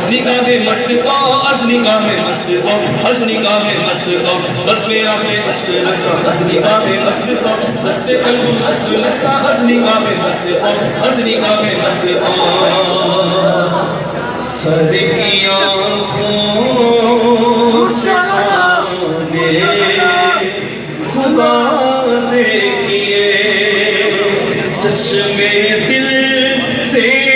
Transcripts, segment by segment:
نگاہ مست تو از نگاہ مست تو از نگاہ مست تو بس پہ آفے عشق رسا از نگاہ مست تو بس پہ قلب شکل رسا از نگاہ مست تو از نگاہ مست تو سر کی آنکھوں سے سامنے خدا نے کیے چشمے دل سے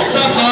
Safa